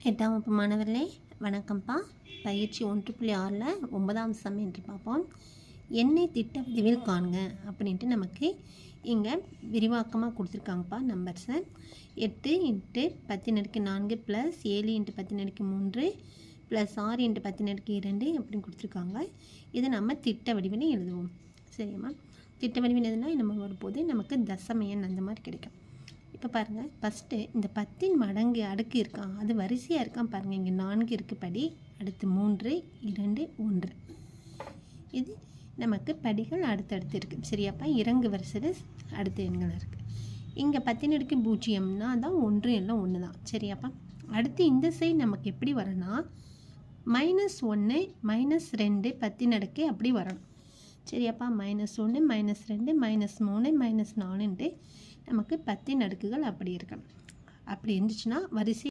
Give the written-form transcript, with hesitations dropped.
8ஆம் வகுப்பு மாணவர்களே வணக்கம்ப்பா. பயிற்சி 1.6ல் 9ஆம் சம் என்று பார்ப்போம். எண்ணெய் திட்ட வடிவில் காண்க அப்படின்ட்டு நமக்கு இங்கே விரிவாக்கமாக கொடுத்துருக்காங்கப்பா. நம்பர்ஸை 8 × 10⁴ ப்ளஸ் 7 × 10⁻³ ப்ளஸ் 6 × 10⁻2 அப்படின்னு கொடுத்துருக்காங்க. இதை நம்ம திட்ட வடிவில் எழுதுவோம். சரியாம்மா? திட்ட வடிவில் எதுனா நம்ம வரும்போது நமக்கு தசம எண் அந்த மாதிரி கிடைக்கும். இப்போ பாருங்கள், ஃபஸ்ட்டு இந்த 10 மடங்கு அடுக்கு இருக்கான், அது வரிசையாக இருக்கான் பாருங்கள். இங்கே 4 இருக்குது படி, அடுத்து 3, 2, 1. இது நமக்கு படிகள் அடுத்தடுத்து இருக்குது. சரியாப்பா? இறங்கு வரிசையில் அடுத்த எண்கள் இருக்குது. இங்கே 10⁻0னா தான் 1 எல்லாம் 1 தான். சரியாப்பா? அடுத்து இந்த சைடு நமக்கு எப்படி வரணும்னா -1 -2 10 அப்படி வரணும். சரியாப்பா? -1 -2 -3 -4ன்ட்டு நமக்கு 10 அடுக்குகள் அப்படி இருக்கணும். அப்படி இருந்துச்சுன்னா வரிசை